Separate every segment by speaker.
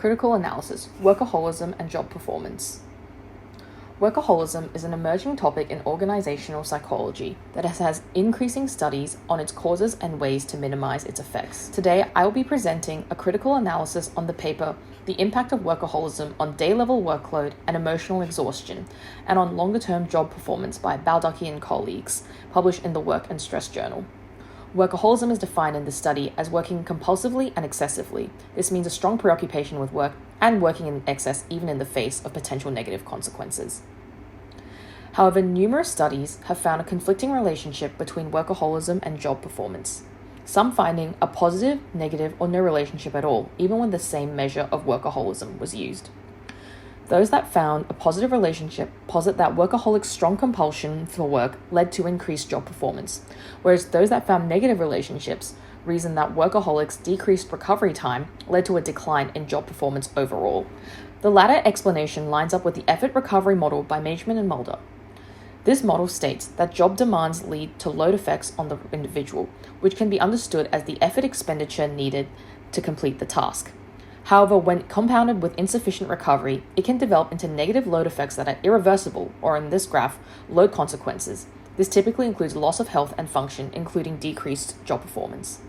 Speaker 1: Critical analysis, workaholism and job performance. Workaholism is an emerging topic in organizational psychology that has increasing studies on its causes and ways to minimize its effects. Today, I will be presenting a critical analysis on the paper, The Impact of Workaholism on Day-Level Workload and Emotional Exhaustion, and on Longer-Term Job Performance by Baldacci and colleagues, published in the Work and Stress Journal. Workaholism is defined in this study as working compulsively and excessively. This means a strong preoccupation with work and working in excess even in the face of potential negative consequences. However, numerous studies have found a conflicting relationship between workaholism and job performance, some finding a positive, negative, or no relationship at all, even when the same measure of workaholism was used. Those that found a positive relationship posit that workaholics' strong compulsion for work led to increased job performance, whereas those that found negative relationships reason that workaholics' decreased recovery time led to a decline in job performance overall. The latter explanation lines up with the effort recovery model by Majman and Mulder. This model states that job demands lead to load effects on the individual, which can be understood as the effort expenditure needed to complete the task. However, when compounded with insufficient recovery, it can develop into negative load effects that are irreversible, or in this graph, load consequences. This typically includes loss of health and function, including decreased job performance.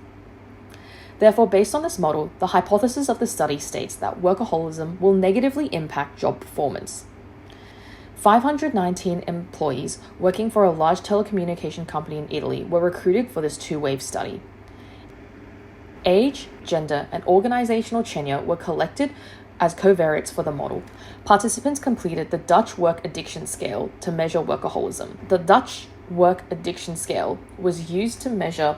Speaker 1: Therefore, based on this model, the hypothesis of the study states that workaholism will negatively impact job performance. 519 employees working for a large telecommunication company in Italy were recruited for this two-wave study. Age, gender, and organizational tenure were collected as covariates for the model. Participants completed the Dutch Work Addiction Scale to measure workaholism. The Dutch Work Addiction Scale was used to measure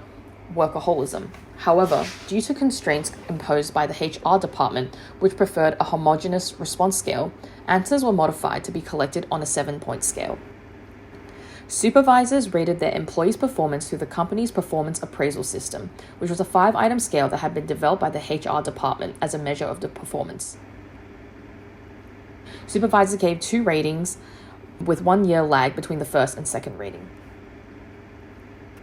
Speaker 1: workaholism. However, due to constraints imposed by the HR department, which preferred a homogeneous response scale, answers were modified to be collected on a 7-point scale. Supervisors rated their employees' performance through the company's performance appraisal system, which was a 5-item scale that had been developed by the HR department as a measure of the performance. Supervisors gave 2 ratings with 1 year lag between the first and second rating.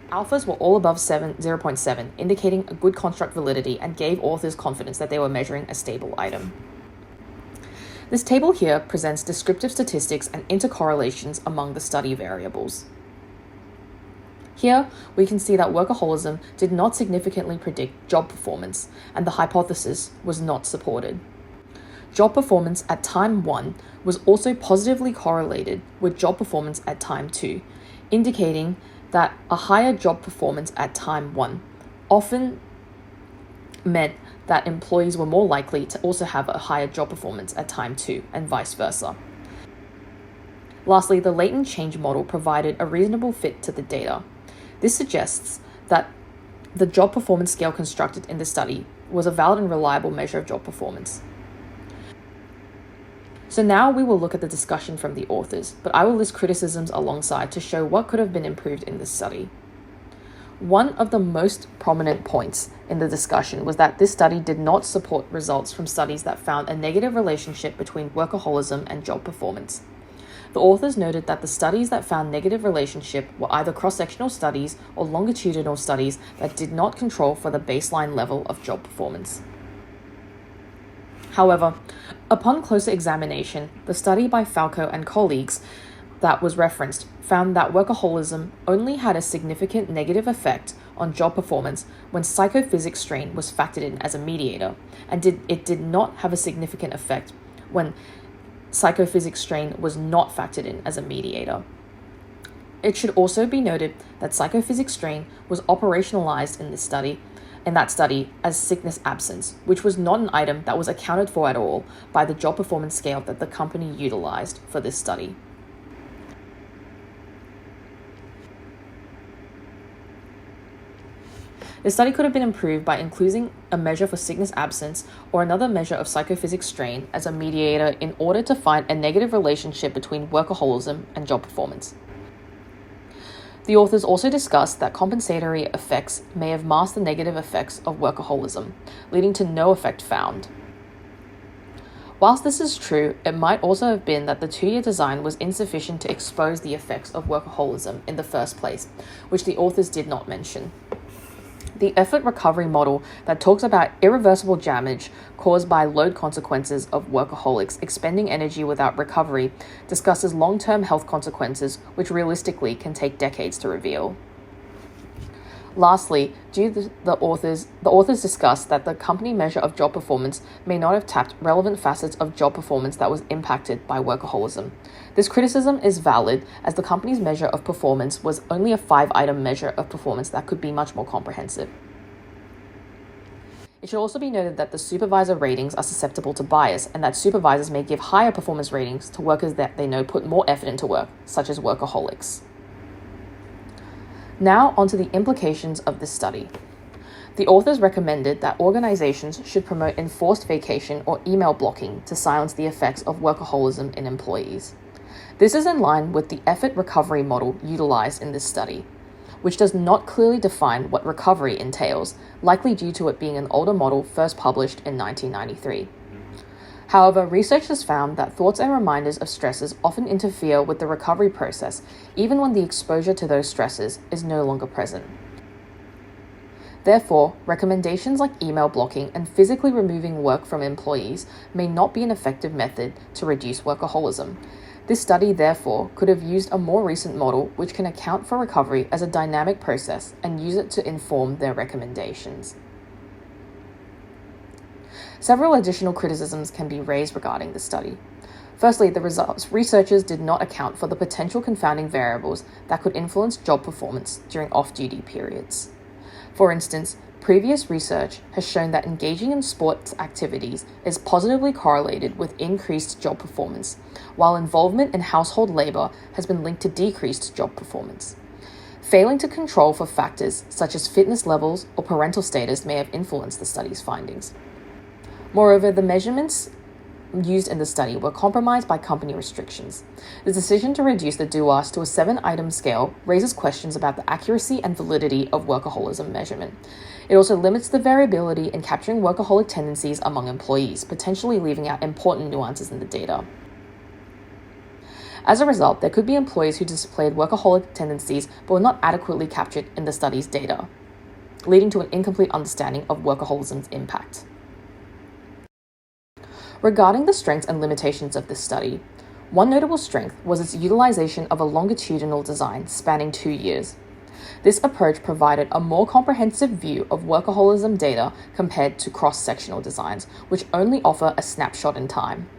Speaker 1: Alphas were all above 0.7, indicating a good construct validity and gave authors confidence that they were measuring a stable item. This table here presents descriptive statistics and intercorrelations among the study variables. Here, we can see that workaholism did not significantly predict job performance, and the hypothesis was not supported. Job performance at time 1 was also positively correlated with job performance at time 2, indicating that a higher job performance at time 1 often meant that employees were more likely to also have a higher job performance at time 2, and vice versa. Lastly, the latent change model provided a reasonable fit to the data. This suggests that the job performance scale constructed in the study was a valid and reliable measure of job performance. So now we will look at the discussion from the authors, but I will list criticisms alongside to show what could have been improved in this study. One of the most prominent points in the discussion was that this study did not support results from studies that found a negative relationship between workaholism and job performance. The authors noted that the studies that found negative relationship were either cross-sectional studies or longitudinal studies that did not control for the baseline level of job performance. However, upon closer examination, the study by Falco and colleagues that was referenced found that workaholism only had a significant negative effect on job performance when psychophysics strain was factored in as a mediator, and it did not have a significant effect when psychophysics strain was not factored in as a mediator. It should also be noted that psychophysics strain was operationalized in that study as sickness absence, which was not an item that was accounted for at all by the job performance scale that the company utilized for this study. The study could have been improved by including a measure for sickness absence or another measure of psychophysics strain as a mediator in order to find a negative relationship between workaholism and job performance. The authors also discussed that compensatory effects may have masked the negative effects of workaholism, leading to no effect found. Whilst this is true, it might also have been that the 2-year design was insufficient to expose the effects of workaholism in the first place, which the authors did not mention. The effort recovery model that talks about irreversible damage caused by load consequences of workaholics expending energy without recovery discusses long-term health consequences which realistically can take decades to reveal. Lastly, the authors discuss that the company measure of job performance may not have tapped relevant facets of job performance that was impacted by workaholism. This criticism is valid as the company's measure of performance was only a 5-item measure of performance that could be much more comprehensive. It should also be noted that the supervisor ratings are susceptible to bias and that supervisors may give higher performance ratings to workers that they know put more effort into work, such as workaholics. Now onto the implications of this study. The authors recommended that organizations should promote enforced vacation or email blocking to silence the effects of workaholism in employees. This is in line with the effort recovery model utilized in this study, which does not clearly define what recovery entails, likely due to it being an older model first published in 1993. However, research has found that thoughts and reminders of stresses often interfere with the recovery process, even when the exposure to those stresses is no longer present. Therefore, recommendations like email blocking and physically removing work from employees may not be an effective method to reduce workaholism. This study, therefore, could have used a more recent model which can account for recovery as a dynamic process and use it to inform their recommendations. Several additional criticisms can be raised regarding this study. Firstly, the researchers did not account for the potential confounding variables that could influence job performance during off-duty periods. For instance, previous research has shown that engaging in sports activities is positively correlated with increased job performance, while involvement in household labor has been linked to decreased job performance. Failing to control for factors such as fitness levels or parental status may have influenced the study's findings. Moreover, the measurements used in the study were compromised by company restrictions. The decision to reduce the DUAS to a 7-item scale raises questions about the accuracy and validity of workaholism measurement. It also limits the variability in capturing workaholic tendencies among employees, potentially leaving out important nuances in the data. As a result, there could be employees who displayed workaholic tendencies but were not adequately captured in the study's data, leading to an incomplete understanding of workaholism's impact. Regarding the strengths and limitations of this study, one notable strength was its utilization of a longitudinal design spanning 2 years. This approach provided a more comprehensive view of workaholism data compared to cross-sectional designs, which only offer a snapshot in time.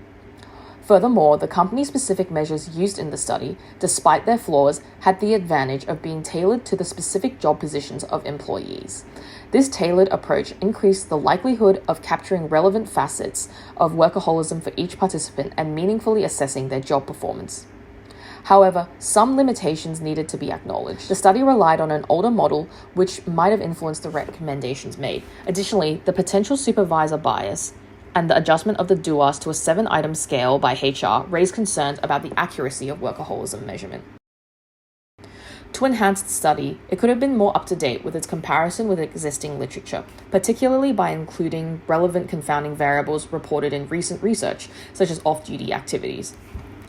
Speaker 1: Furthermore, the company-specific measures used in the study, despite their flaws, had the advantage of being tailored to the specific job positions of employees. This tailored approach increased the likelihood of capturing relevant facets of workaholism for each participant and meaningfully assessing their job performance. However, some limitations needed to be acknowledged. The study relied on an older model, which might have influenced the recommendations made. Additionally, the potential supervisor bias and the adjustment of the DUAS to a 7-item scale by HR raised concerns about the accuracy of workaholism measurement. To enhance the study, it could have been more up-to-date with its comparison with existing literature, particularly by including relevant confounding variables reported in recent research, such as off-duty activities.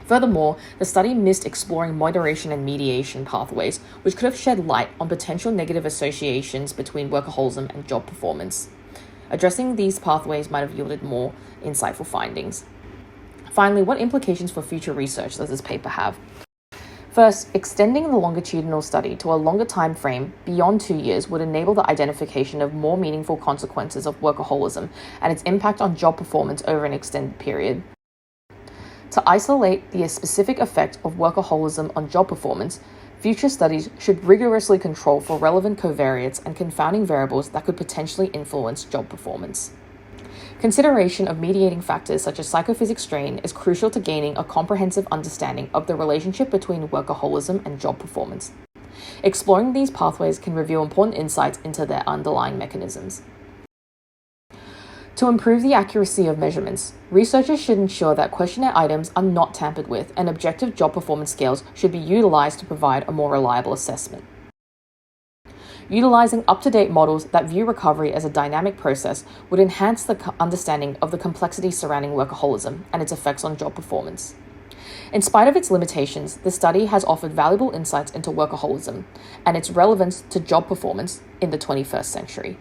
Speaker 1: Furthermore, the study missed exploring moderation and mediation pathways, which could have shed light on potential negative associations between workaholism and job performance. Addressing these pathways might have yielded more insightful findings. Finally, what implications for future research does this paper have? First, extending the longitudinal study to a longer time frame beyond 2 years would enable the identification of more meaningful consequences of workaholism and its impact on job performance over an extended period. To isolate the specific effect of workaholism on job performance, future studies should rigorously control for relevant covariates and confounding variables that could potentially influence job performance. Consideration of mediating factors such as psychophysics strain is crucial to gaining a comprehensive understanding of the relationship between workaholism and job performance. Exploring these pathways can reveal important insights into their underlying mechanisms. To improve the accuracy of measurements, researchers should ensure that questionnaire items are not tampered with, and objective job performance scales should be utilized to provide a more reliable assessment. Utilizing up-to-date models that view recovery as a dynamic process would enhance the understanding of the complexity surrounding workaholism and its effects on job performance. In spite of its limitations, the study has offered valuable insights into workaholism and its relevance to job performance in the 21st century.